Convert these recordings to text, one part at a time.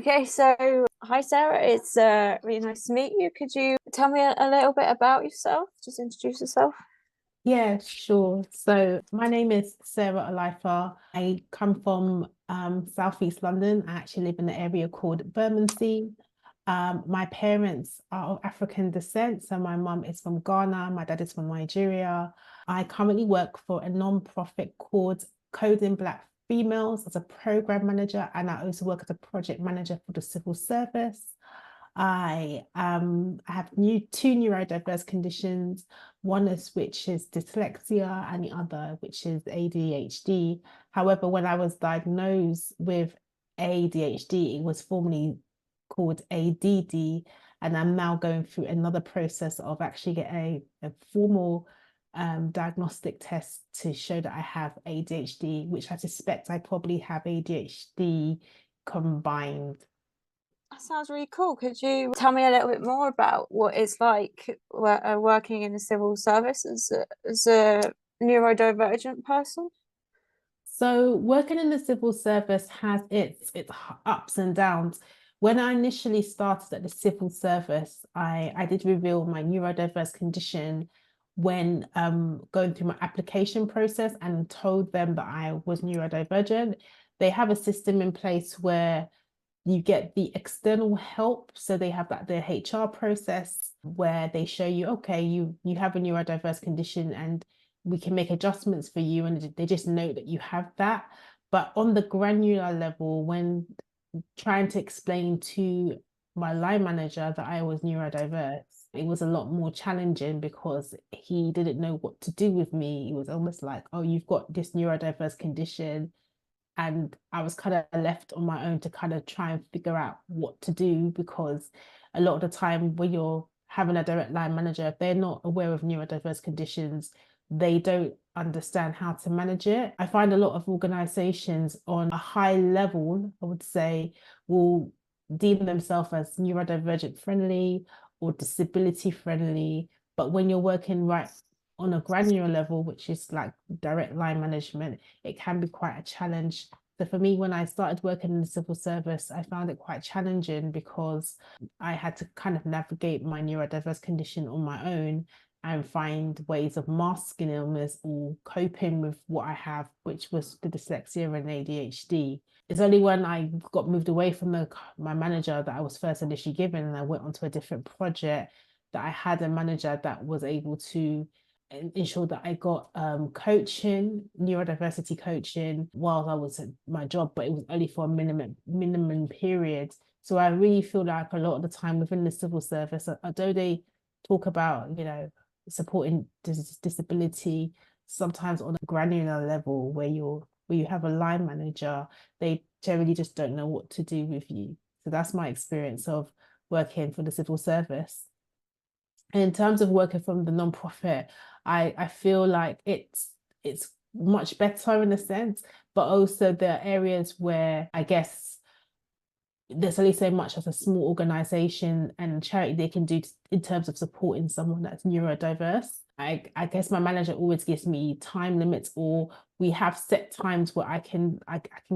Okay, so hi Sarah, it's really nice to meet you. Could you tell me a little bit about yourself? Just introduce yourself. Yeah, sure. So my name is Sarah Olaifa. I come from Southeast London. I actually live in an area called Bermondsey. My parents are of African descent. So my mum is from Ghana, my dad is from Nigeria. I currently work for a non-profit called Coding Black Females as a program manager, and I also work as a project manager for the civil service. I have two neurodiverse conditions. One is which is dyslexia, and the other which is ADHD. However, when I was diagnosed with ADHD, it was formerly called ADD, and I'm now going through another process of actually get a formal diagnostic test to show that I have ADHD, which I suspect I probably have ADHD combined. That sounds really cool. Could you tell me a little bit more about what it's like working in the civil service as a neurodivergent person? So working in the civil service has its ups and downs. When I initially started at the civil service, I did reveal my neurodiverse condition when going through my application process and told them that I was neurodivergent. They have a system in place where you get the external help. So they have that their HR process where they show you, okay, you have a neurodiverse condition and we can make adjustments for you, and they just know that you have that. But on the granular level, when trying to explain to my line manager that I was neurodiverse, it was a lot more challenging because he didn't know what to do with me. It was almost like, oh, you've got this neurodiverse condition, and I was kind of left on my own to kind of try and figure out what to do, because a lot of the time when you're having a direct line manager, if they're not aware of neurodiverse conditions, they don't understand how to manage it. I find a lot of organizations on a high level, I would say, will deem themselves as neurodivergent friendly or disability friendly. But when you're working right on a granular level, which is like direct line management, it can be quite a challenge. So for me, when I started working in the civil service, I found it quite challenging because I had to kind of navigate my neurodiverse condition on my own and find ways of masking illness or coping with what I have, which was the dyslexia and ADHD. It's only when I got moved away from my manager that I was first initially given, and I went onto a different project, that I had a manager that was able to ensure that I got coaching, neurodiversity coaching while I was at my job, but it was only for a minimum period. So I really feel like a lot of the time within the civil service, although they talk about, supporting disability, sometimes on a granular level where you have a line manager, they generally just don't know what to do with you. So that's my experience of working for the civil service. And in terms of working from the non-profit, I feel like it's much better in a sense, but also there are areas where I guess there's only so much as a small organization and charity they can do in terms of supporting someone that's neurodiverse. I guess my manager always gives me time limits, or we have set times where I can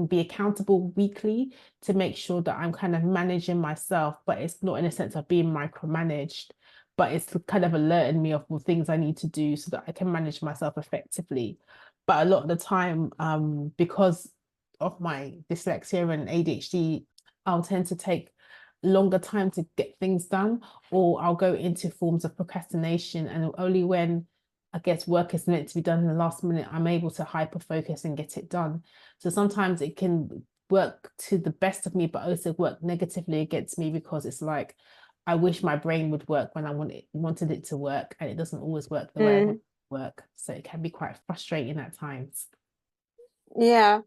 be accountable weekly to make sure that I'm kind of managing myself, but it's not in a sense of being micromanaged, but it's kind of alerting me of the things I need to do so that I can manage myself effectively. But a lot of the time, because of my dyslexia and ADHD, I'll tend to take longer time to get things done, or I'll go into forms of procrastination. And only when I guess work is meant to be done in the last minute, I'm able to hyper focus and get it done. So sometimes it can work to the best of me, but also work negatively against me, because it's like I wish my brain would work when I wanted it to work, and it doesn't always work the way I want Mm, it to work. So it can be quite frustrating at times. yeah,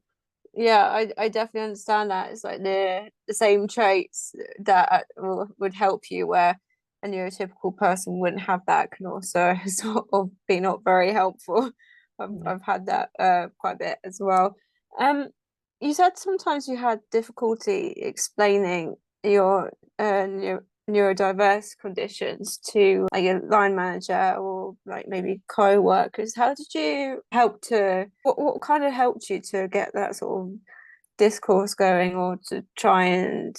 yeah, I definitely understand that. It's like the same traits that would help you where a neurotypical person wouldn't have that can also sort of be not very helpful. Yeah. I've had that quite a bit as well. Um, you said sometimes you had difficulty explaining your neurodiverse conditions to like a line manager or like maybe co-workers. How did you help to what kind of helped you to get that sort of discourse going or to try and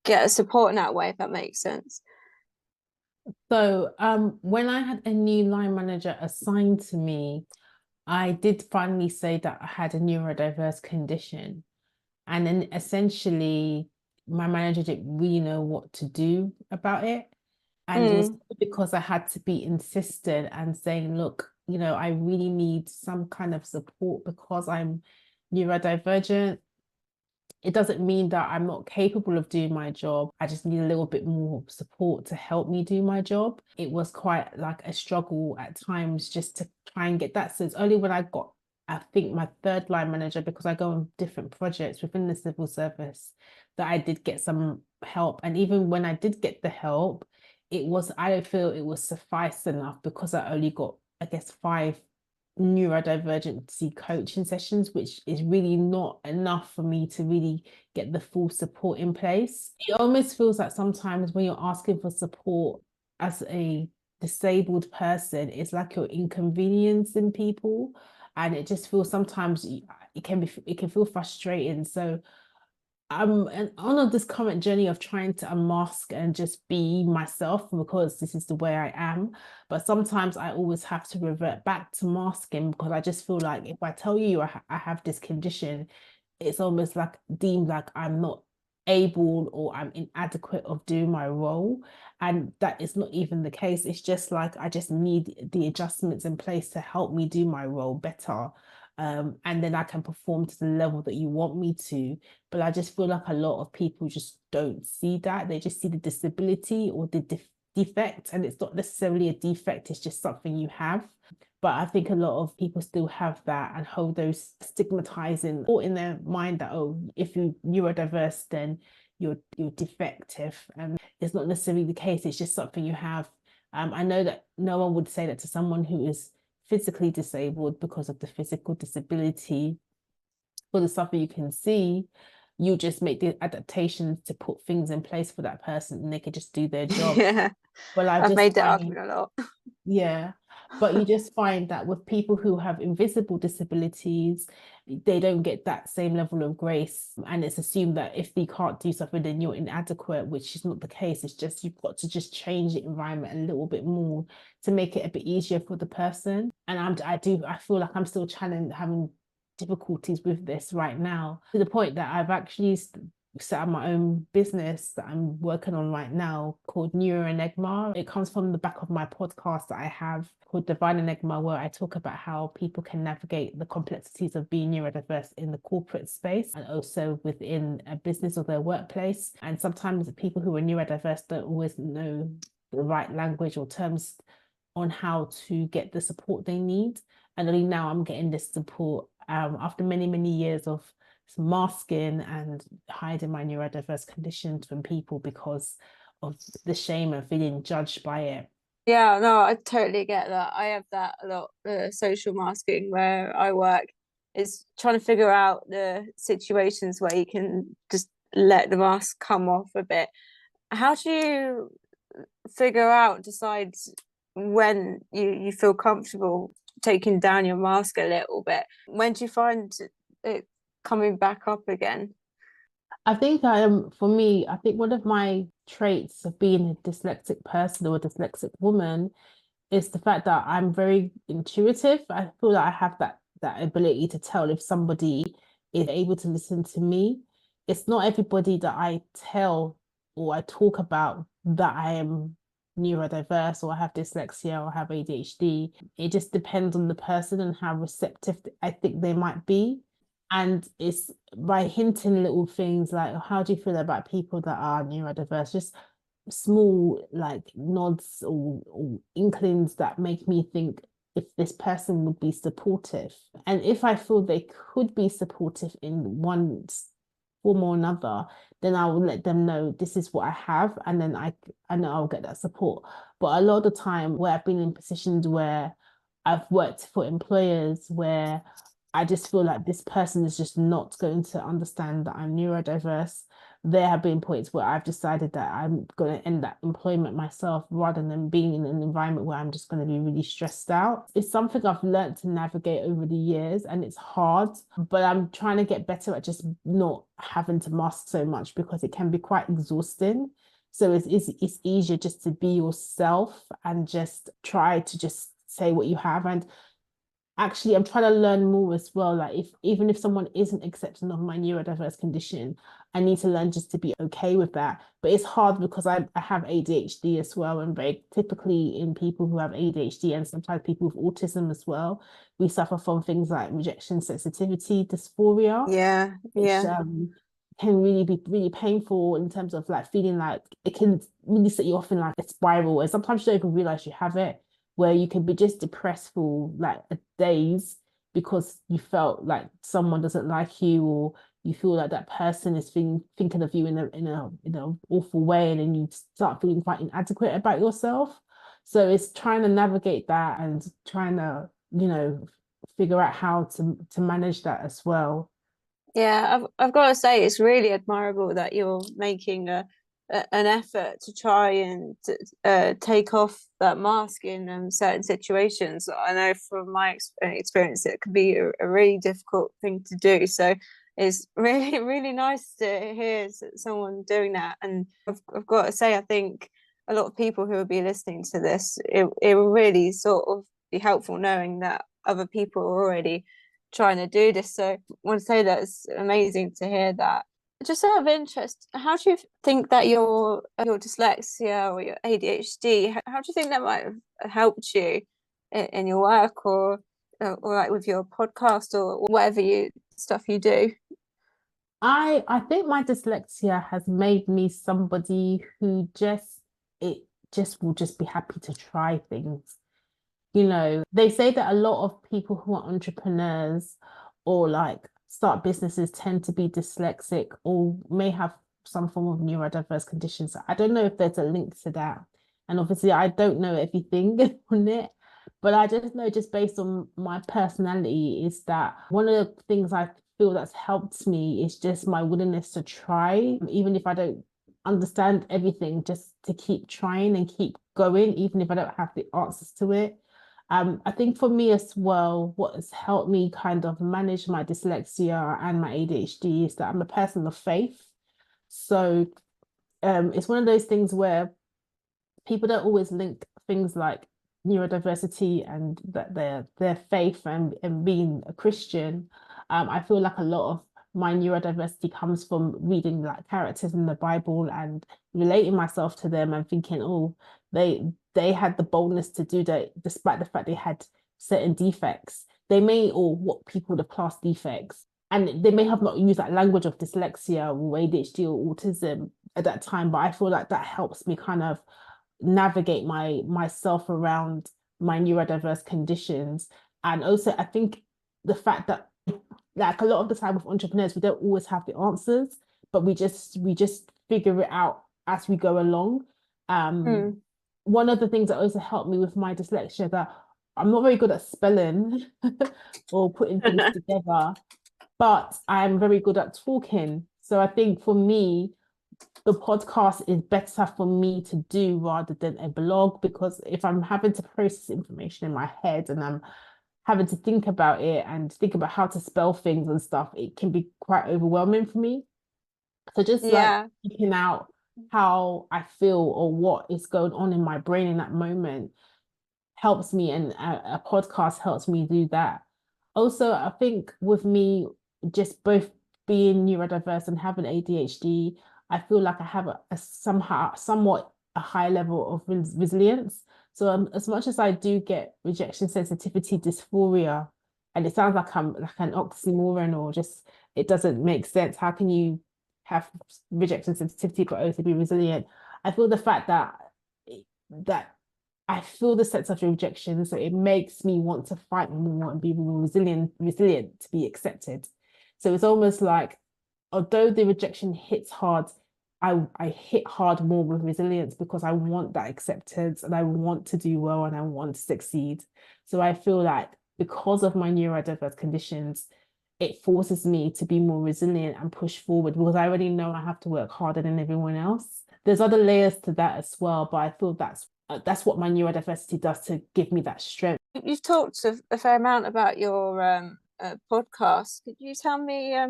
get support in that way, if that makes sense. So, when I had a new line manager assigned to me, I did finally say that I had a neurodiverse condition. And then essentially, my manager didn't really know what to do about it. And it was Mm. because I had to be insistent and saying, look, I really need some kind of support because I'm neurodivergent. It doesn't mean that I'm not capable of doing my job. I just need a little bit more support to help me do my job. It was quite like a struggle at times just to try and get that. So it's only when I got, I think, my third line manager, because I go on different projects within the civil service, that I did get some help. And even when I did get the help, I don't feel it was suffice enough, because I only got, I guess, 5 neurodivergency coaching sessions, which is really not enough for me to really get the full support in place. It almost feels like sometimes when you're asking for support as a disabled person, it's like you're inconveniencing people, and it just feels sometimes it can feel frustrating. So I'm on this current journey of trying to unmask and just be myself, because this is the way I am. But sometimes I always have to revert back to masking, because I just feel like if I tell you I have this condition, it's almost like deemed like I'm not able or I'm inadequate of doing my role. And that is not even the case. It's just like I just need the adjustments in place to help me do my role better. And then I can perform to the level that you want me to. But I just feel like a lot of people just don't see that. They just see the disability or the defect, and it's not necessarily a defect, it's just something you have. But I think a lot of people still have that and hold those stigmatizing thought in their mind that, oh, if you're neurodiverse, then you're defective. And it's not necessarily the case, it's just something you have. I know that no one would say that to someone who is physically disabled because of the physical disability. For the stuff that you can see, you just make the adaptations to put things in place for that person, and they can just do their job. Yeah, But I I've just made that find, argument a lot. yeah, but you just find that with people who have invisible disabilities, they don't get that same level of grace. And it's assumed that if they can't do something, then you're inadequate, which is not the case. It's just you've got to just change the environment a little bit more to make it a bit easier for the person. And I feel like I'm still having difficulties with this right now, to the point that I've actually set up my own business that I'm working on right now called Neuro Enigma. It comes from the back of my podcast that I have called Divine Enigma, where I talk about how people can navigate the complexities of being neurodiverse in the corporate space and also within a business or their workplace. And sometimes people who are neurodiverse don't always know the right language or terms on how to get the support they need. And only now I'm getting this support after many, many years of masking and hiding my neurodiverse conditions from people because of the shame and feeling judged by it. Yeah, no, I totally get that. I have that a lot. Social masking where I work is trying to figure out the situations where you can just let the mask come off a bit. How do you decide when you feel comfortable taking down your mask a little bit? When do you find it coming back up again? I think I am, for me, I think one of my traits of being a dyslexic person or a dyslexic woman is the fact that I'm very intuitive. I feel that I have that ability to tell if somebody is able to listen to me. It's not everybody that I tell or I talk about that I am neurodiverse or I have dyslexia or have ADHD. It just depends on the person and how receptive I think they might be. And it's by hinting little things like, how do you feel about people that are neurodiverse? Just small like nods or inklings that make me think if this person would be supportive. And if I feel they could be supportive in one form or another, then I will let them know this is what I have, and then I know I'll get that support. But a lot of the time where I've been in positions where I've worked for employers where I just feel like this person is just not going to understand that I'm neurodiverse, there have been points where I've decided that I'm going to end that employment myself rather than being in an environment where I'm just going to be really stressed out. It's something I've learned to navigate over the years, and it's hard, but I'm trying to get better at just not having to mask so much because it can be quite exhausting. So it's easier just to be yourself and just try to just say what you have. And actually, I'm trying to learn more as well. Like, if even if someone isn't accepting of my neurodiverse condition, I need to learn just to be okay with that. But it's hard because I have ADHD as well, and very typically in people who have ADHD and sometimes people with autism as well, we suffer from things like rejection sensitivity dysphoria, Yeah, which yeah, can really be really painful in terms of like feeling like it can really set you off in like a spiral, and sometimes you don't even realize you have it, where you can be just depressed for like days because you felt like someone doesn't like you, or you feel like that person is thinking of you in a awful way, and then you start feeling quite inadequate about yourself. So it's trying to navigate that and trying to, figure out how to manage that as well. yeah. I've got to say, it's really admirable that you're making an effort to try and take off that mask in certain situations. I know from my experience, it can be a really difficult thing to do. So it's really, really nice to hear someone doing that. And I've got to say, I think a lot of people who will be listening to this, it will really sort of be helpful knowing that other people are already trying to do this. So I want to say that it's amazing to hear that. Just out of interest, how do you think that your dyslexia or your ADHD, how do you think that might have helped you in your work, or like with your podcast or whatever you stuff you do? I think my dyslexia has made me somebody who it just will just be happy to try things. They say that a lot of people who are entrepreneurs or like start businesses tend to be dyslexic or may have some form of neurodiverse conditions. I don't know if there's a link to that. And obviously, I don't know everything on it, but I just know, just based on my personality, is that one of the things I feel that's helped me is just my willingness to try, even if I don't understand everything, just to keep trying and keep going, even if I don't have the answers to it. I think for me as well, what has helped me kind of manage my dyslexia and my ADHD is that I'm a person of faith. So it's one of those things where people don't always link things like neurodiversity and that their faith and being a Christian. I feel like a lot of my neurodiversity comes from reading like characters in the Bible and relating myself to them and thinking, oh, they had the boldness to do that despite the fact they had certain defects. They may, or what people would have classed defects, and they may have not used that language of dyslexia or ADHD or autism at that time, but I feel like that helps me kind of navigate myself around my neurodiverse conditions. And also I think the fact that like a lot of the time with entrepreneurs, we don't always have the answers, but we just figure it out as we go along. Mm. One of the things that also helped me with my dyslexia, that I'm not very good at spelling or putting things together, but I'm very good at talking. So I think for me, the podcast is better for me to do rather than a blog, because if I'm having to process information in my head and I'm having to think about it and think about how to spell things and stuff, it can be quite overwhelming for me. So just like Yeah. thinking out how I feel or what is going on in my brain in that moment helps me, and a podcast helps me do that. Also, I think with me just both being neurodiverse and having ADHD, I feel like I have a somehow somewhat a high level of resilience. So as much as I do get rejection sensitivity dysphoria, and it sounds like I'm like an oxymoron, or just it doesn't make sense. How can you have rejection sensitivity but also be resilient? I feel the fact that I feel the sense of rejection, so it makes me want to fight more and be more resilient to be accepted. So it's almost like, although the rejection hits hard, I hit hard more with resilience because I want that acceptance and I want to do well and I want to succeed. So I feel like because of my neurodiverse conditions, it forces me to be more resilient and push forward because I already know I have to work harder than everyone else. There's other layers to that as well, but I feel that's what my neurodiversity does to give me that strength. You've talked a fair amount about your podcast. Could you tell me a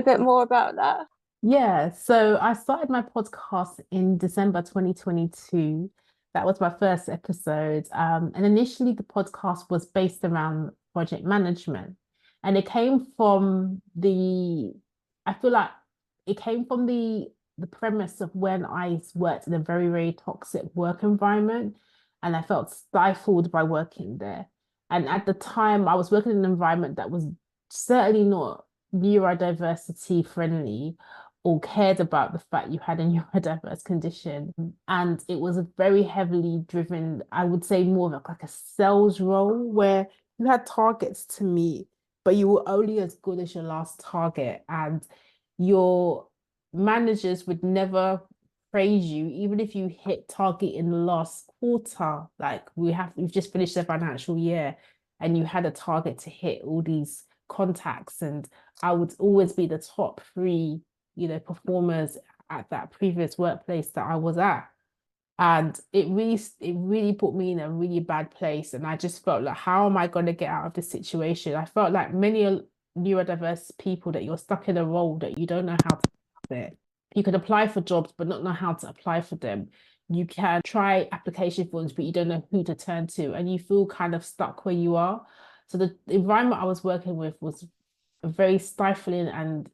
bit more about that? Yeah, so I started my podcast in December 2022. That was my first episode. And initially, the podcast was based around project management. And it came from I feel like it came from the premise of when I worked in a very, very toxic work environment and I felt stifled by working there. And at the time, I was working in an environment that was certainly not neurodiversity friendly or cared about the fact you had a neurodiverse condition. And it was a very heavily driven, I would say more of like a sales role where you had targets to meet, but you were only as good as your last target. And your managers would never praise you, even if you hit target in the last quarter. Like we've just finished the financial year and you had a target to hit all these contacts, and I would always be the top three, performers at that previous workplace that I was at. And it really put me in a really bad place. And I just felt like, how am I going to get out of this situation? I felt like many neurodiverse people that you're stuck in a role that you don't know how to do it. You can apply for jobs, but not know how to apply for them. You can try application forms, but you don't know who to turn to, and you feel kind of stuck where you are. So the environment I was working with was very stifling, and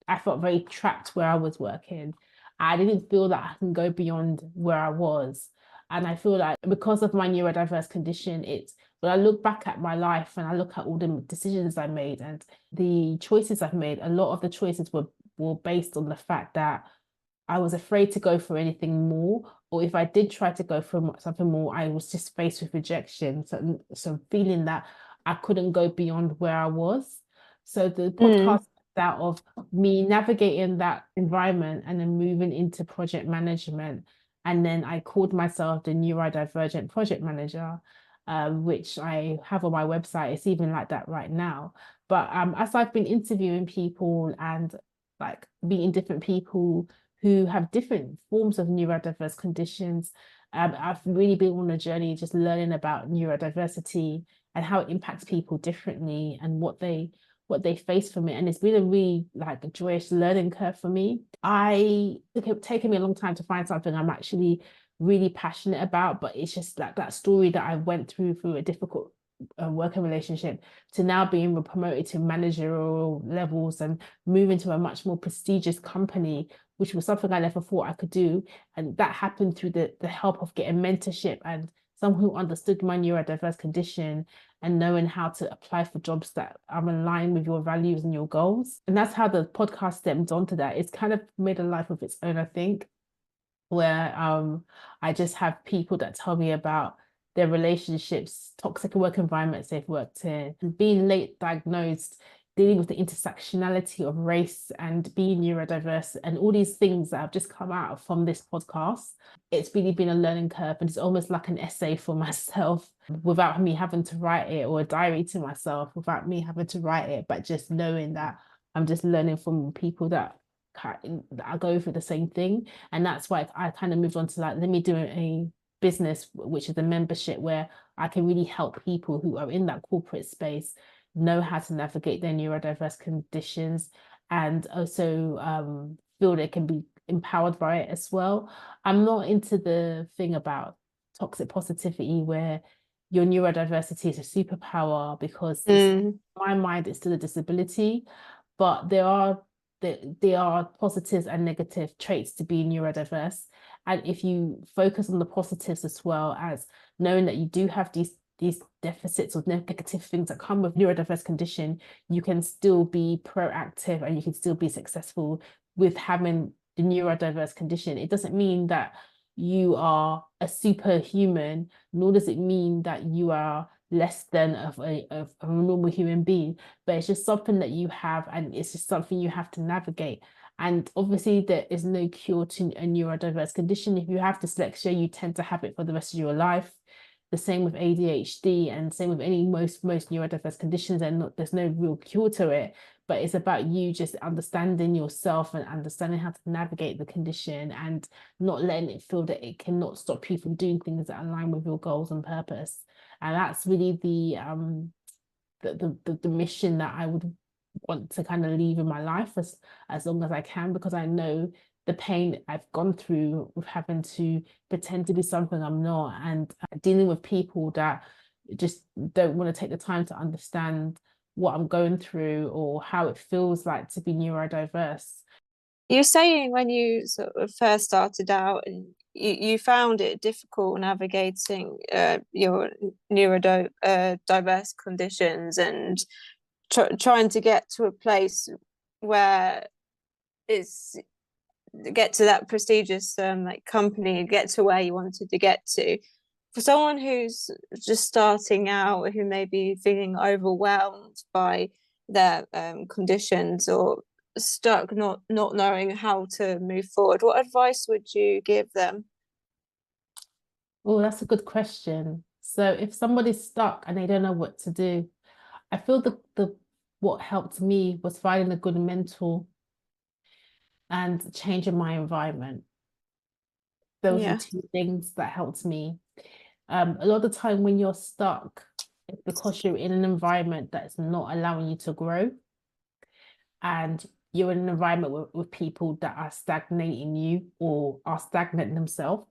I felt very trapped where I was working. I didn't feel that I can go beyond where I was. And I feel like because of my neurodiverse condition, when I look back at my life and I look at all the decisions I made and the choices I've made, a lot of the choices were based on the fact that I was afraid to go for anything more, or if I did try to go for something more, I was just faced with rejection. So feeling that I couldn't go beyond where I was. So the Mm. podcast is out of me navigating that environment and then moving into project management. And then I called myself the neurodivergent project manager, which I have on my website. It's even like that right now. But as I've been interviewing people and like meeting different people who have different forms of neurodiverse conditions. I've really been on a journey just learning about neurodiversity and how it impacts people differently and what they face from it. And it's been a really like a joyous learning curve for me. It's taken me a long time to find something I'm actually really passionate about, but it's just like that story that I went through a difficult working relationship to now being promoted to managerial levels and moving to a much more prestigious company, which was something I never thought I could do. And that happened through the help of getting mentorship and someone who understood my neurodiverse condition and knowing how to apply for jobs that are in line with your values and your goals. And that's how the podcast stemmed onto that. It's kind of made a life of its own, I think, where I just have people that tell me about their relationships, toxic work environments they've worked in, being late diagnosed, dealing with the intersectionality of race and being neurodiverse, and all these things that have just come out from this podcast. It's really been a learning curve, and it's almost like an essay for myself without me having to write it, or a diary to myself without me having to write it, but just knowing that I'm just learning from people that I go through the same thing. And that's why I kind of moved on to like, let me do a business, which is a membership where I can really help people who are in that corporate space know how to navigate their neurodiverse conditions and also feel they can be empowered by it as well. I'm not into the thing about toxic positivity where your neurodiversity is a superpower because it's, in Mm. my mind, it's still a disability, but there are positives and negative traits to being neurodiverse. And if you focus on the positives as well as knowing that you do have these deficits or negative things that come with neurodiverse condition, you can still be proactive and you can still be successful with having the neurodiverse condition. It doesn't mean that you are a superhuman, nor does it mean that you are less than of a normal human being, but it's just something that you have and it's just something you have to navigate. And obviously there is no cure to a neurodiverse condition. If you have dyslexia, you tend to have it for the rest of your life. the same with ADHD, and same with any most neurodiverse conditions, and there's no real cure to it. But it's about you just understanding yourself and understanding how to navigate the condition, and not letting it feel that it cannot stop you from doing things that align with your goals and purpose. And that's really the mission that I would want to kind of leave in my life as long as I can, because I know the pain I've gone through with having to pretend to be something I'm not, and dealing with people that just don't want to take the time to understand what I'm going through or how it feels like to be neurodiverse. You're saying when you sort of first started out and you found it difficult navigating your diverse conditions and trying to get to a place where it's get to that prestigious like company, get to where you wanted to get to. For someone who's just starting out, who may be feeling overwhelmed by their conditions or stuck, not knowing how to move forward, what advice would you give them? Oh, that's a good question. So if somebody's stuck and they don't know what to do, I feel the what helped me was finding a good mentor and changing my environment. Those are the Yeah. two things that helped me. A lot of the time when you're stuck, it's because you're in an environment that's not allowing you to grow, and you're in an environment with people that are stagnating you or are stagnant themselves.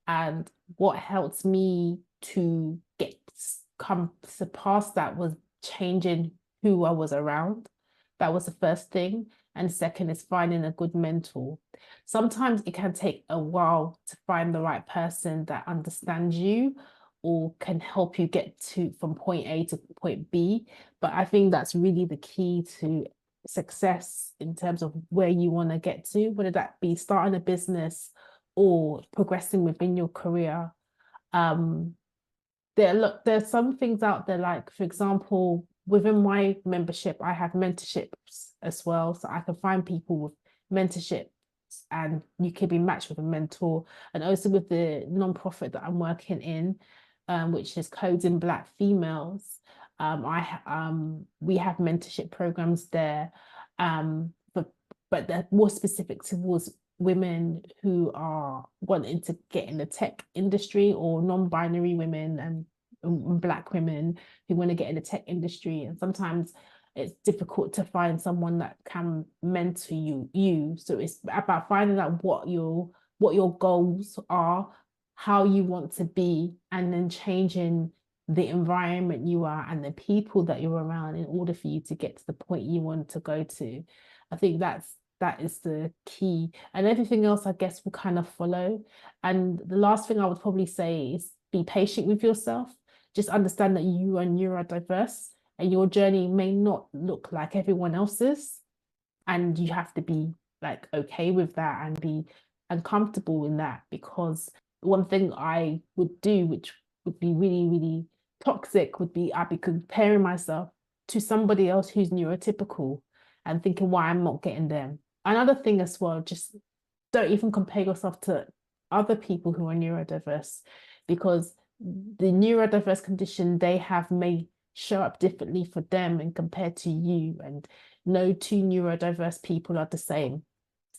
And what helped me to come surpass that was changing who I was around. That was the first thing. And second is finding a good mentor. Sometimes it can take a while to find the right person that understands you or can help you get to from point A to point B. But I think that's really the key to success in terms of where you want to get to, whether that be starting a business or progressing within your career. Um, there's some things out there, like for example, within my membership, I have mentorships as well. So I can find people with mentorships and you can be matched with a mentor. And also with the non-profit that I'm working in, which is Coding Black Females, we have mentorship programs there. But they're more specific towards women who are wanting to get in the tech industry, or non-binary women and Black women who want to get in the tech industry. And sometimes it's difficult to find someone that can mentor you. So it's about finding out what your goals are, how you want to be, and then changing the environment you are and the people that you're around in order for you to get to the point you want to go to. I think that is the key, and everything else I guess will kind of follow. And the last thing I would probably say is be patient with yourself. Just understand that you are neurodiverse and your journey may not look like everyone else's, and you have to be like okay with that and be uncomfortable in that. Because one thing I would do, which would be really, really toxic, would be I'd be comparing myself to somebody else who's neurotypical and thinking why I'm not getting them. Another thing as well, just don't even compare yourself to other people who are neurodiverse, because the neurodiverse condition they have may show up differently for them and compared to you, and no two neurodiverse people are the same.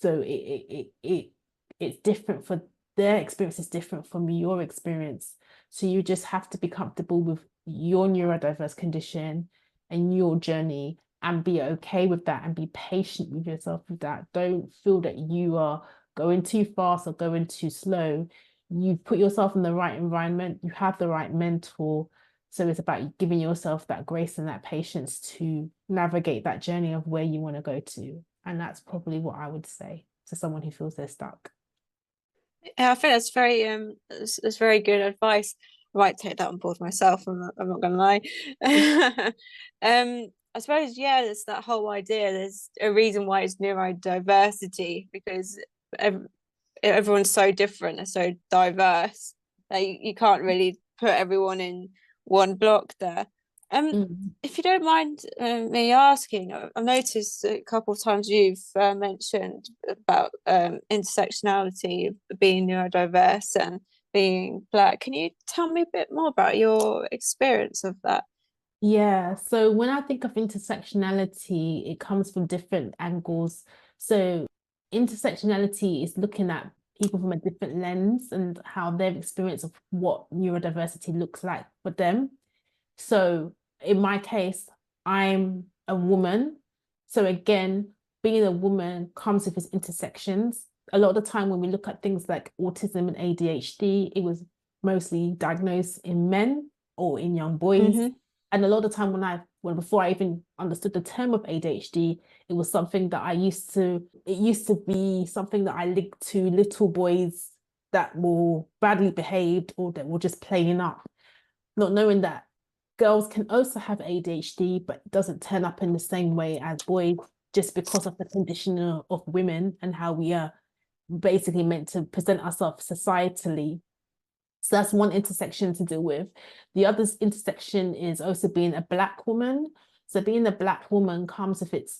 So it's different. For their experience is different from your experience. So you just have to be comfortable with your neurodiverse condition and your journey, and be okay with that, and be patient with yourself with that. Don't feel that you are going too fast or going too slow. You put yourself in the right environment, you have the right mentor. So it's about giving yourself that grace and that patience to navigate that journey of where you want to go to. And that's probably what I would say to someone who feels they're stuck. Yeah, I think that's that's very good advice. I might take that on board myself. I'm not gonna lie. I suppose yeah, there's that whole idea. There's a reason why it's neurodiversity, because everyone's so different and so diverse that you can't really put everyone in one block there. Mm. If you don't mind me asking, I've noticed a couple of times you've mentioned about intersectionality, being neurodiverse, and being Black. Can you tell me a bit more about your experience of that? Yeah, so when I think of intersectionality, it comes from different angles. So intersectionality is looking at people from a different lens and how their experience of what neurodiversity looks like for them. So in my case, I'm a woman. So again, being a woman comes with its intersections. A lot of the time when we look at things like autism and ADHD, it was mostly diagnosed in men or in young boys. Hmm. And a lot of the time when before I even understood the term of ADHD, it was something that it used to be something that I linked to little boys that were badly behaved or that were just playing up, not knowing that girls can also have ADHD, but it doesn't turn up in the same way as boys just because of the condition of women and how we are basically meant to present ourselves societally. So that's one intersection to deal with. The other intersection is also being a Black woman. So being a Black woman comes with its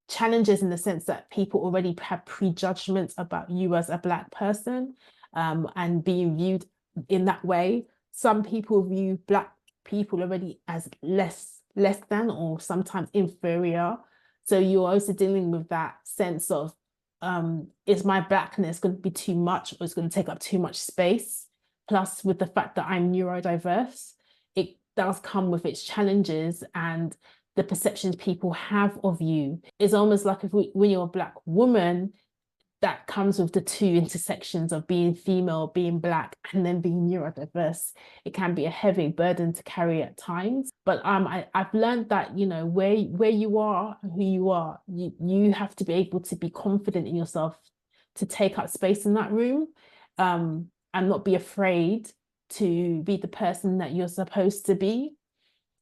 challenges in the sense that people already have prejudgments about you as a Black person, and being viewed in that way. Some people view Black people already as less than or sometimes inferior. So you're also dealing with that sense of, is my Blackness going to be too much or is going to take up too much space? Plus, with the fact that I'm neurodiverse, it does come with its challenges and the perceptions people have of you. It's almost like when you're a Black woman, that comes with the two intersections of being female, being Black, and then being neurodiverse. It can be a heavy burden to carry at times. But I've learned that, where you are and who you are, you have to be able to be confident in yourself to take up space in that room, and not be afraid to be the person that you're supposed to be.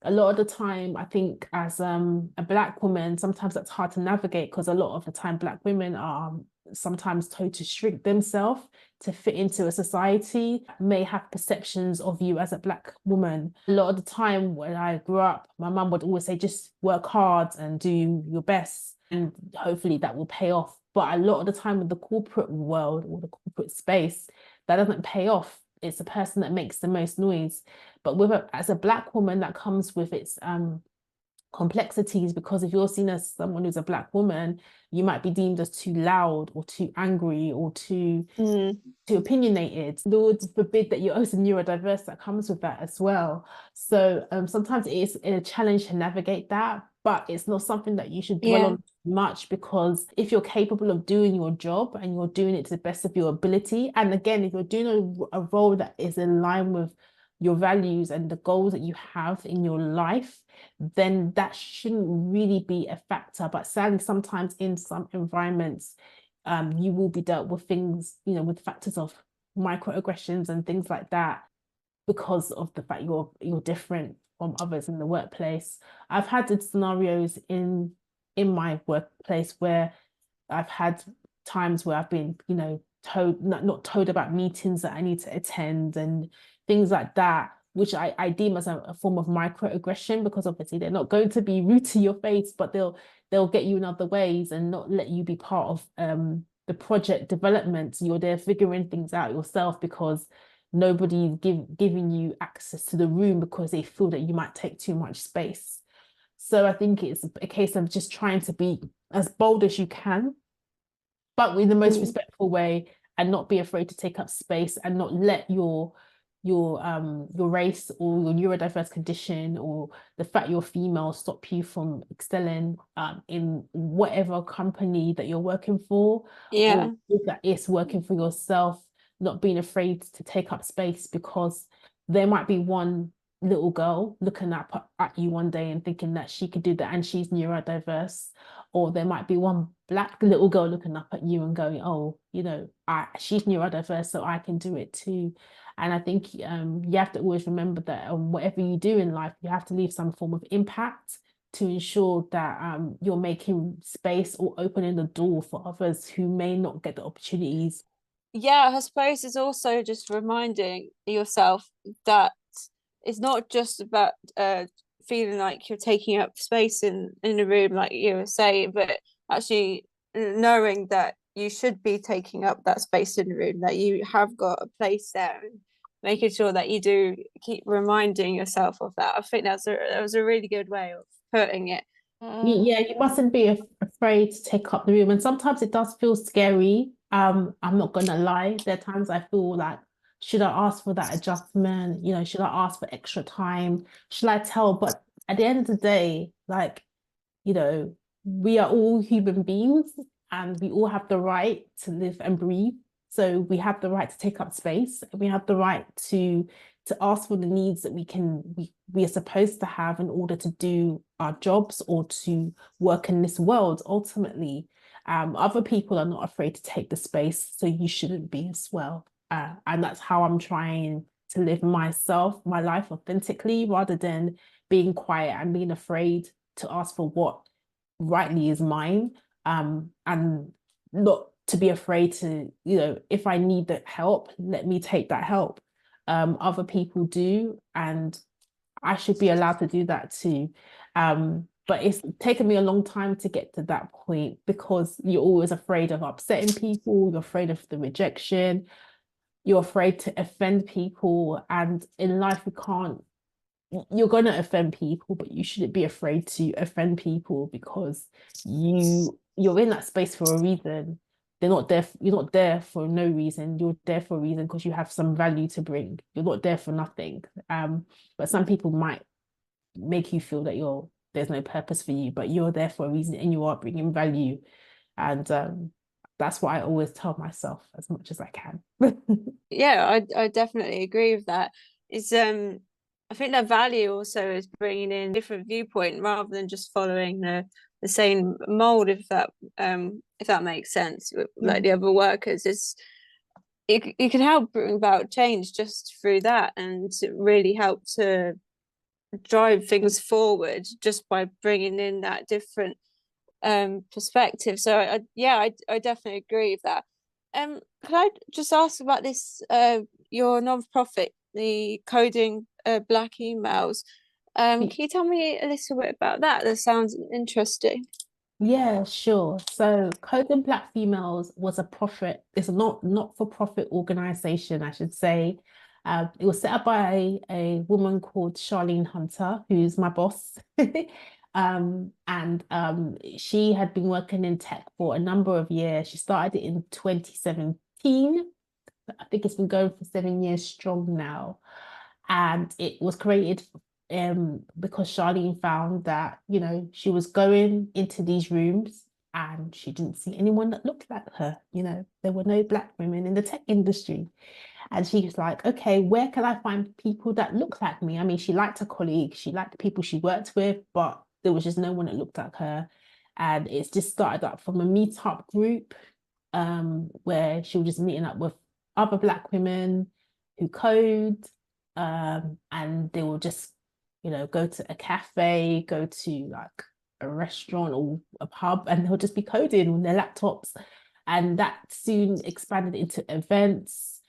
A lot of the time, I think as a Black woman, sometimes that's hard to navigate because a lot of the time Black women are sometimes told to shrink themselves to fit into a society, may have perceptions of you as a Black woman. A lot of the time when I grew up, my mum would always say, just work hard and do your best, and hopefully that will pay off. But a lot of the time with the corporate world or the corporate space, that doesn't pay off. It's the person that makes the most noise. But as a Black woman, that comes with its complexities, because if you're seen as someone who's a Black woman, you might be deemed as too loud or too angry or Mm. too opinionated. Lord forbid that you're also neurodiverse, that comes with that as well. So sometimes it is a challenge to navigate that, but it's not something that you should dwell Yeah. on much, because if you're capable of doing your job and you're doing it to the best of your ability, and again, if you're doing a role that is in line with your values and the goals that you have in your life, then that shouldn't really be a factor. But sadly, sometimes in some environments, you will be dealt with things, with factors of microaggressions and things like that because of the fact you're different from others in the workplace. I've had scenarios in my workplace where I've had times where I've been, told not told about meetings that I need to attend and things like that, which I deem as a form of microaggression, because obviously they're not going to be rude to your face, but they'll get you in other ways and not let you be part of the project development. You're there figuring things out yourself because nobody's giving you access to the room because they feel that you might take too much space. So I think it's a case of just trying to be as bold as you can, but in the most Mm. respectful way, and not be afraid to take up space and not let your race or your neurodiverse condition or the fact you're female stop you from excelling in whatever company that you're working for, or Yeah. if that is working for yourself, not being afraid to take up space, because there might be one little girl looking at you one day and thinking that she could do that and she's neurodiverse, or there might be one Black little girl looking up at you and going, oh, she's neurodiverse, so I can do it too. And I think you have to always remember that whatever you do in life, you have to leave some form of impact to ensure that you're making space or opening the door for others who may not get the opportunities. Yeah, I suppose it's also just reminding yourself that it's not just about feeling like you're taking up space in a room, like you were saying, but actually knowing that you should be taking up that space in the room, that you have got a place there, and making sure that you do keep reminding yourself of that. I think that was a really good way of putting it. Yeah, you mustn't be afraid to take up the room. And sometimes it does feel scary. I'm not gonna lie. There are times I feel like, should I ask for that adjustment? You know, should I ask for extra time? Should I tell? But at the end of the day, like, you know, we are all human beings and we all have the right to live and breathe. So we have the right to take up space. We have the right to ask for the needs that we are supposed to have in order to do our jobs or to work in this world ultimately. Other people are not afraid to take the space, so you shouldn't be as well. And that's how I'm trying to live my life authentically, rather than being quiet and being afraid to ask for what rightly is mine, and not to be afraid to, you know, if I need that help, let me take that help. Other people do, and I should be allowed to do that too. But it's taken me a long time to get to that point, because you're always afraid of upsetting people, you're afraid of the rejection, you're afraid to offend people, and in life we can't, you're going to offend people, but you shouldn't be afraid to offend people, because you're in that space for a reason. They're not there, you're not there for no reason. You're there for a reason because you have some value to bring. You're not there for nothing. But some people might make you feel that there's no purpose for you, but you're there for a reason and you are bringing value. And that's what I always tell myself as much as I can. Yeah, I definitely agree with that. It's I think that value also is bringing in different viewpoint rather than just following the same mold, if that makes sense, with like the other workers. You can help bring about change just through that, and really help to drive things forward just by bringing in that different perspective. So I definitely agree with that. Could I just ask about this, your non-profit, the coding black emails? Can you tell me a little bit about that? That sounds interesting. Yeah, sure. So Code and Black Females was a profit, it's a not-for-profit organization, I should say. It was set up by a woman called Charlene Hunter, who's my boss. And she had been working in tech for a number of years. She started it in 2017. I think it's been going for 7 years strong now. And it was created because Charlene found that, you know, she was going into these rooms and she didn't see anyone that looked like her. You know, there were no Black women in the tech industry. And she was like, okay, where can I find people that look like me? I mean, she liked her colleagues, she liked the people she worked with, but there was just no one that looked like her. And it's just started up from a meetup group, where she was just meeting up with other Black women who code, and they will just, you know, go to a cafe, go to like a restaurant or a pub, and they'll just be coding on their laptops. And that soon expanded into events.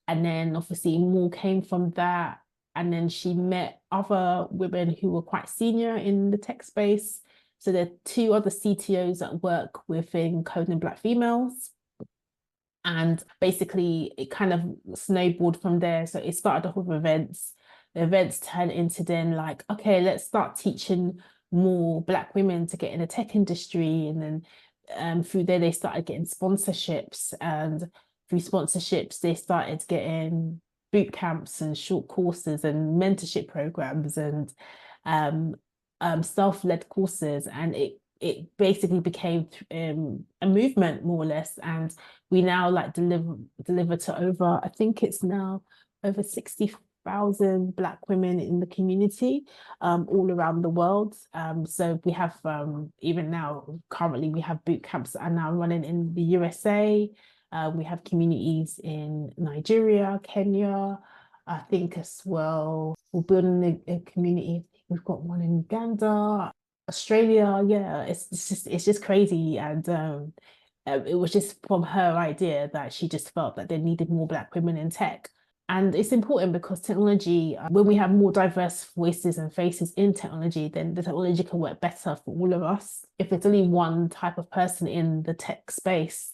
And then obviously more came from that. And then she met other women who were quite senior in the tech space. So there are two other CTOs that work within Coding Black Females. And basically it kind of snowballed from there. So it started off with events. The events turned into then like, okay, let's start teaching more Black women to get in the tech industry. And then through there, they started getting sponsorships. And through sponsorships, they started getting boot camps and short courses and mentorship programs and self-led courses. And it basically became a movement, more or less. And we now like deliver to over, I think it's now over 60,000 Black women in the community, all around the world. So we have even now, currently we have boot camps that are now running in the USA. We have communities in Nigeria, Kenya, I think as well. We're building a community. We've got one in Uganda, Australia. Yeah, it's just crazy. And it was just from her idea that she just felt that they needed more Black women in tech. And it's important because technology, when we have more diverse voices and faces in technology, then the technology can work better for all of us. If there's only one type of person in the tech space,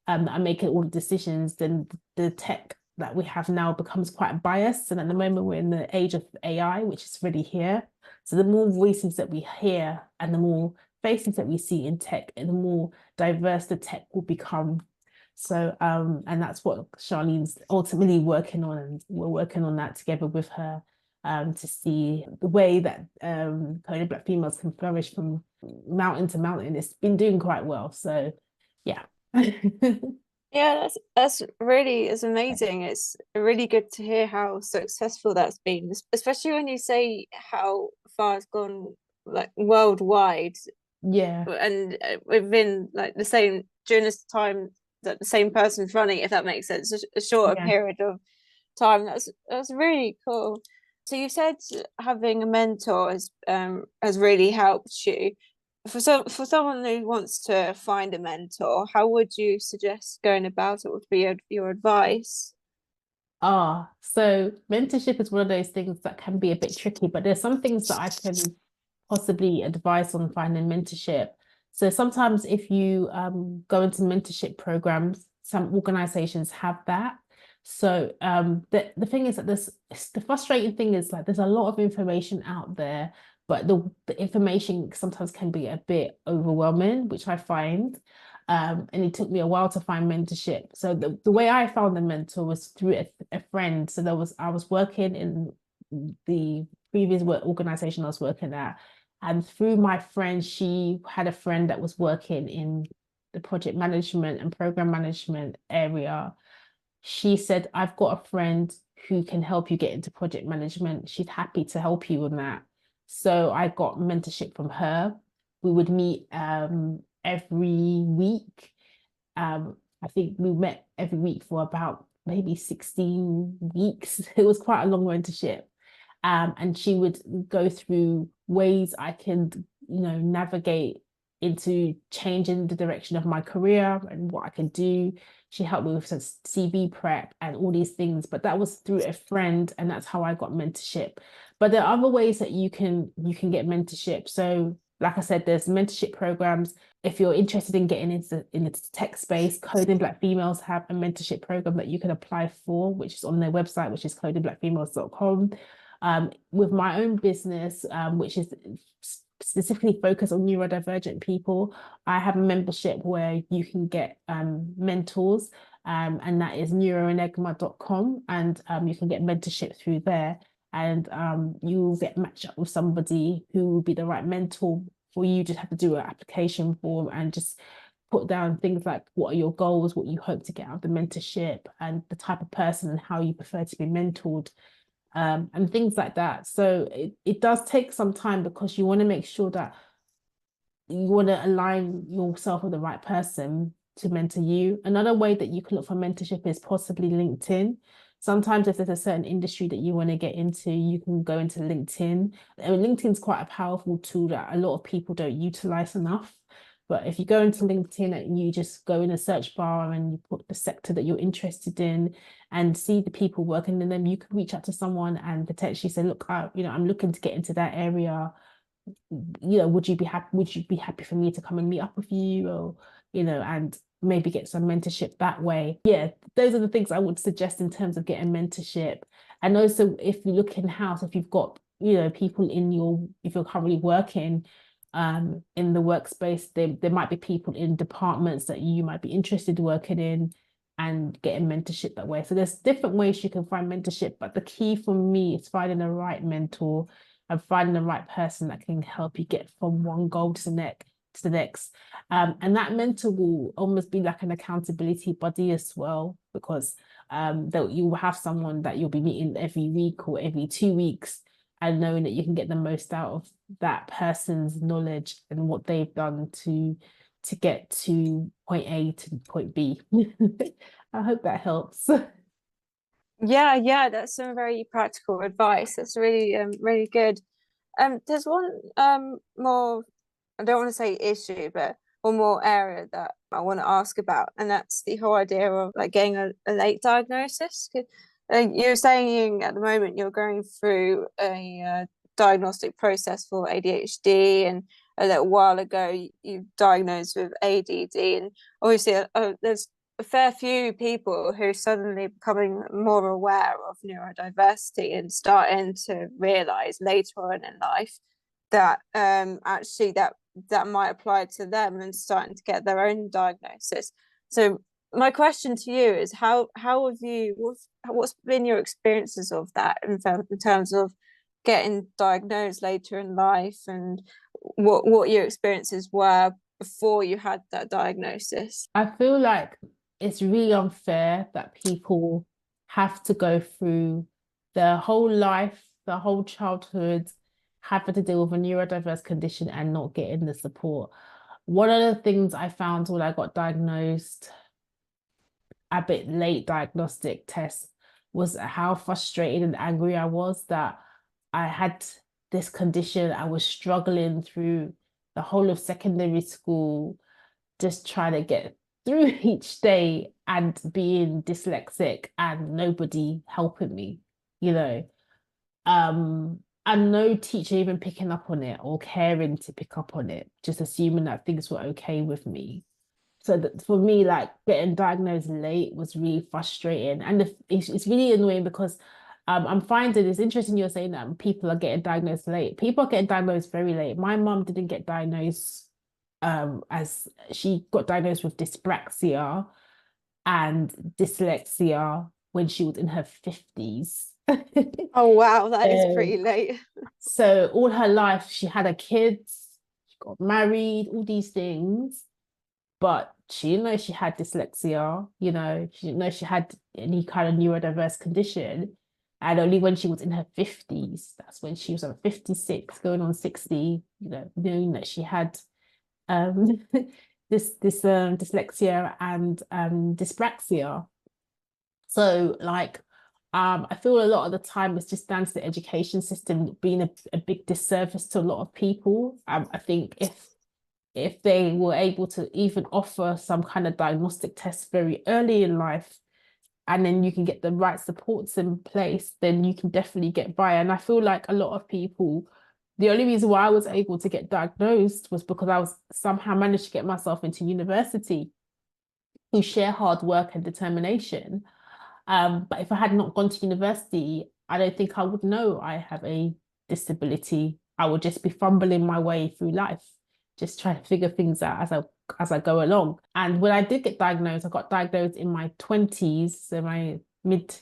that are making all the decisions, then the tech that we have now becomes quite biased. And at the moment, we're in the age of AI, which is really here. So the more voices that we hear and the more faces that we see in tech, and the more diverse the tech will become. So, and that's what Charlene's ultimately working on, and we're working on that together with her, to see the way that coded Black females can flourish from mountain to mountain. It's been doing quite well. So, yeah. Yeah, that's really is amazing. It's really good to hear how successful that's been, especially when you say how far it's gone, like worldwide, Yeah, and within like the same during this time that the same person's running, if that makes sense, a shorter yeah. period of time. That's really cool. So you said having a mentor has really helped you. For someone who wants to find a mentor, how would you suggest going about it? What would be your advice? So mentorship is one of those things that can be a bit tricky, but there's some things that I can possibly advise on finding mentorship. So sometimes if you go into mentorship programs, some organizations have that. So the thing is that the frustrating thing is like there's a lot of information out there, but the information sometimes can be a bit overwhelming, which I find. And it took me a while to find mentorship. So the way I found the mentor was through a friend. So I was working in the previous work organization I was working at. And through my friend, she had a friend that was working in the project management and program management area. She said, I've got a friend who can help you get into project management. She's happy to help you on that. So I got mentorship from her. We would meet every week. I think we met every week for about maybe 16 weeks. It was quite a long mentorship. And she would go through ways I can, navigate into changing the direction of my career and what I can do. She helped me with some CV prep and all these things, but that was through a friend, and that's how I got mentorship. But there are other ways that you can get mentorship. So, like I said, there's mentorship programs. If you're interested in getting into the tech space, Coding Black Females have a mentorship program that you can apply for, which is on their website, which is codingblackfemales.com. With my own business, which is specifically focused on neurodivergent people, I have a membership where you can get mentors, and that is neuroenigma.com, and you can get mentorship through there, and you will get matched up with somebody who will be the right mentor for you. Just have to do an application form and just put down things like what are your goals, what you hope to get out of the mentorship, and the type of person and how you prefer to be mentored, and things like that. So it does take some time because you want to make sure that you want to align yourself with the right person to mentor you. Another way that you can look for mentorship is possibly LinkedIn. Sometimes if there's a certain industry that you want to get into, you can go into LinkedIn. I mean, LinkedIn's quite a powerful tool that a lot of people don't utilize enough. But if you go into LinkedIn and you just go in a search bar and you put the sector that you're interested in and see the people working in them, you could reach out to someone and potentially say, look, I'm looking to get into that area. Would you be happy for me to come and meet up with you, or and maybe get some mentorship that way? Yeah, those are the things I would suggest in terms of getting mentorship. And also, if you look in house, if you've got people if you're currently working in the workspace, there might be people in departments that you might be interested in working in, and getting mentorship that way. So there's different ways you can find mentorship, but the key for me is finding the right mentor and finding the right person that can help you get from one goal to the next. And that mentor will almost be like an accountability buddy as well, because that you will have someone that you'll be meeting every week or every 2 weeks, and knowing that you can get the most out of that person's knowledge and what they've done to get to point A to point B. I hope that helps. Yeah, that's some very practical advice. That's really good. There's one more, I don't want to say issue, but one more area that I want to ask about, and that's the whole idea of like getting a late diagnosis. You're saying at the moment you're going through a diagnostic process for ADHD, and a little while ago you diagnosed with ADD, and obviously there's a fair few people who are suddenly becoming more aware of neurodiversity and starting to realize later on in life that actually that might apply to them and starting to get their own diagnosis. So my question to you is how have you what's been your experiences of that in terms of getting diagnosed later in life, and what your experiences were before you had that diagnosis? I feel like it's really unfair that people have to go through their whole life, their whole childhood, having to deal with a neurodiverse condition and not getting the support. One of the things I found when I got diagnosed, a bit late diagnostic test, was how frustrated and angry I was that I had this condition. I was struggling through the whole of secondary school, just trying to get through each day and being dyslexic and nobody helping me, you know. And no teacher even picking up on it or caring to pick up on it, just assuming that things were okay with me. So that for me, like getting diagnosed late was really frustrating. And it's really annoying because I'm finding it's interesting you're saying that people are getting diagnosed late. People are getting diagnosed very late. My mum didn't get diagnosed as she got diagnosed with dyspraxia and dyslexia when she was in her 50s. Oh wow, that is Um, pretty late. so all her life she had her kids, she got married, all these things, but she didn't know she had dyslexia, you know, she didn't know she had any kind of neurodiverse condition. And only when she was in her 50s, that's when she was on 56, going on 60, you know, knowing that she had um this dyslexia and dyspraxia. So like I feel a lot of the time it's just down to the education system being a big disservice to a lot of people. I think if they were able to even offer some kind of diagnostic test very early in life, and then you can get the right supports in place, then you can definitely get by. And I feel like a lot of people, the only reason why I was able to get diagnosed was because I was somehow managed to get myself into university who share hard work and determination. But if I had not gone to university, I don't think I would know I have a disability. I would just be fumbling my way through life, just trying to figure things out as I go along. And when I did get diagnosed, I got diagnosed in my 20s, so my mid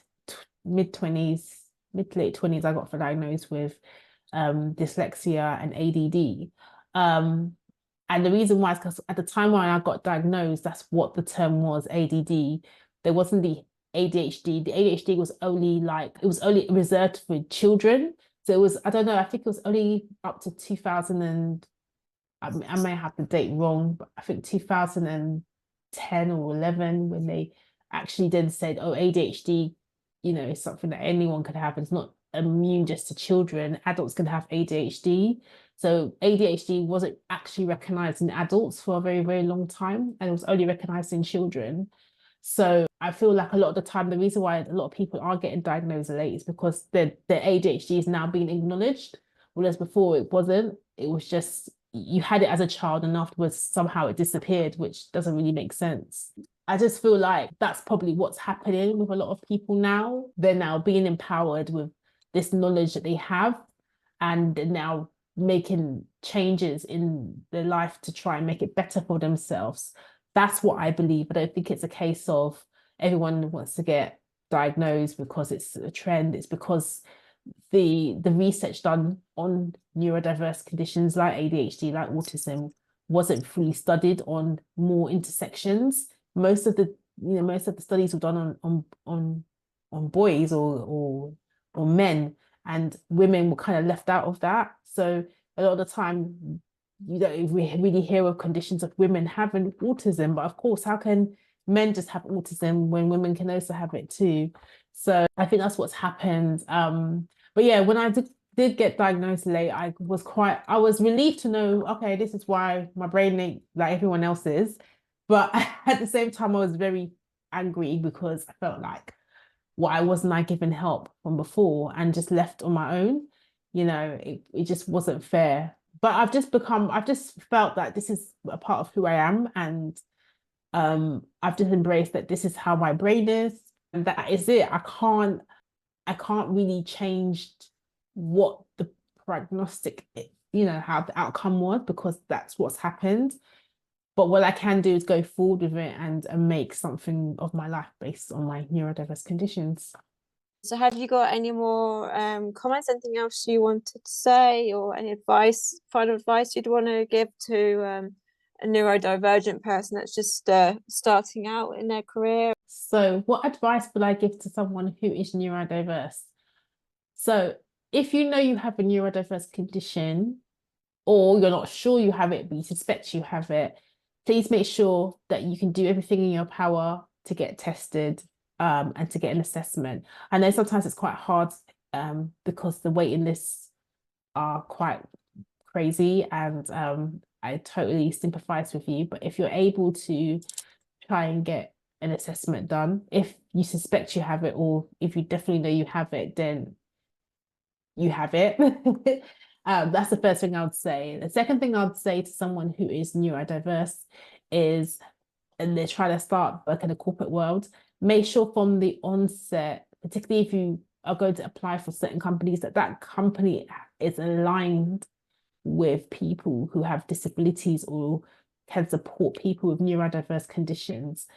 20s, mid to late 20s, I got diagnosed with dyslexia and ADD. Um, and the reason why is because at the time when I got diagnosed, that's what the term was, ADD. There wasn't the ADHD. The ADHD was only like, it was only reserved for children. So it was, I don't know, I think it was only up to 2000 and I may have the date wrong, but I think 2010 or 11 when they actually then said, oh, ADHD, you know, is something that anyone could have. It's not immune just to children. Adults can have ADHD. So ADHD wasn't actually recognized in adults for a very, very long time, and it was only recognized in children. So I feel like a lot of the time, the reason why a lot of people are getting diagnosed late is because their ADHD is now being acknowledged, whereas before it wasn't. It was just you had it as a child and afterwards somehow it disappeared, which doesn't really make sense. I just feel like that's probably what's happening with a lot of people now. They're now being empowered with this knowledge that they have, and they're now making changes in their life to try and make it better for themselves. That's what I believe. I don't think it's a case of everyone wants to get diagnosed because it's a trend. It's because the research done on neurodiverse conditions like ADHD, like autism, wasn't fully studied on more intersections. Most of the studies were done on boys or men, and women were kind of left out of that. So a lot of the time you don't really hear of conditions of women having autism, but of course, how can men just have autism when women can also have it too? So I think that's what's happened. But yeah, when I did get diagnosed late, I was relieved to know, okay, this is why my brain ain't like everyone else's. But at the same time, I was very angry because I felt like why wasn't I given help from before and just left on my own? You know, it just wasn't fair. But I've just felt that this is a part of who I am, and I've just embraced that this is how my brain is, and that is it. I can't really change what the prognostic, how the outcome was, because that's what's happened. But what I can do is go forward with it and make something of my life based on my neurodiverse conditions. So have you got any more comments, anything else you wanted to say, or any advice, final advice you'd want to give to a neurodivergent person that's just starting out in their career? So, what advice would I give to someone who is neurodiverse? So, if you know you have a neurodiverse condition, or you're not sure you have it, but you suspect you have it, please make sure that you can do everything in your power to get tested, and to get an assessment. I know sometimes it's quite hard, because the waiting lists are quite crazy, and I totally sympathize with you. But if you're able to try and get an assessment done, if you suspect you have it, or if you definitely know you have it, then you have it. That's the first thing I would say. The second thing I would say to someone who is neurodiverse is, and they're trying to start work in the corporate world, make sure from the onset, particularly if you are going to apply for certain companies, that that company is aligned with people who have disabilities or can support people with neurodiverse conditions.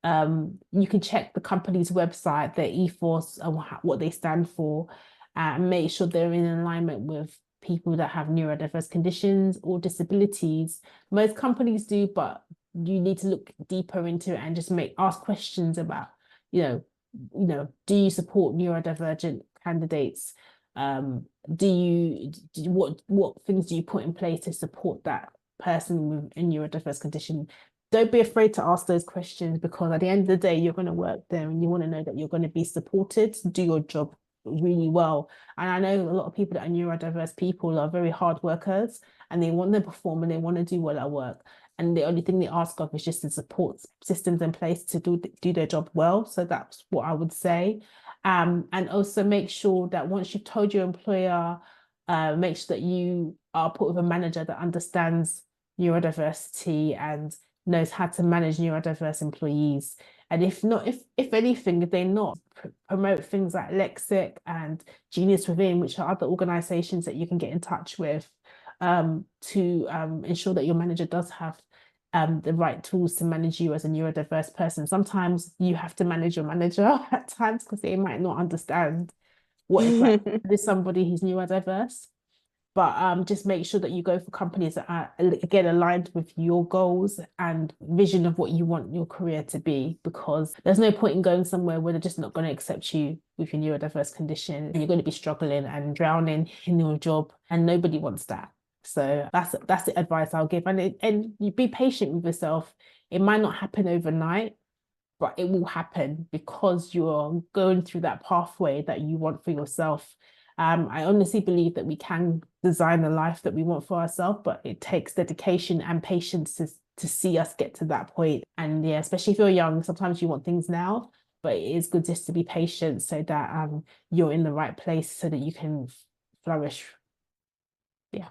You can check the company's website, their ethos, and what they stand for, and make sure they're in alignment with people that have neurodiverse conditions or disabilities. Most companies do, but you need to look deeper into it and just ask questions about, do you support neurodivergent candidates? What things do you put in place to support that person with a neurodiverse condition? Don't be afraid to ask those questions, because at the end of the day, you're going to work there and you want to know that you're going to be supported to do your job really well. And I know a lot of people that are neurodiverse people are very hard workers, and they want to perform and they want to do well at work. And the only thing they ask of is just the support systems in place to do their job well. So that's what I would say. And also make sure that once you've told your employer, make sure that you are put with a manager that understands neurodiversity and knows how to manage neurodiverse employees. And if not, if anything, if they not promote things like Lexic and Genius Within, which are other organizations that you can get in touch with, to ensure that your manager does have the right tools to manage you as a neurodiverse person. Sometimes you have to manage your manager at times, because they might not understand what it's like to be somebody who's neurodiverse. But just make sure that you go for companies that are, again, aligned with your goals and vision of what you want your career to be, because there's no point in going somewhere where they're just not going to accept you with your neurodiverse condition, and you're going to be struggling and drowning in your job, and nobody wants that. So that's the advice I'll give. And you be patient with yourself. It might not happen overnight, but it will happen because you're going through that pathway that you want for yourself. I honestly believe that we can design the life that we want for ourselves, but it takes dedication and patience to see us get to that point. And yeah, especially if you're young, sometimes you want things now, but it is good just to be patient so that you're in the right place so that you can flourish. Yeah.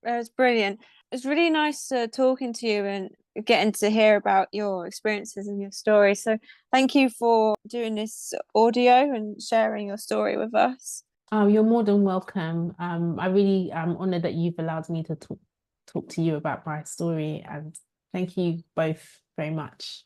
It's brilliant. It's really nice talking to you and getting to hear about your experiences and your story. So thank you for doing this audio and sharing your story with us. Oh, you're more than welcome. I really am honored that you've allowed me to talk to you about my story, and thank you both very much.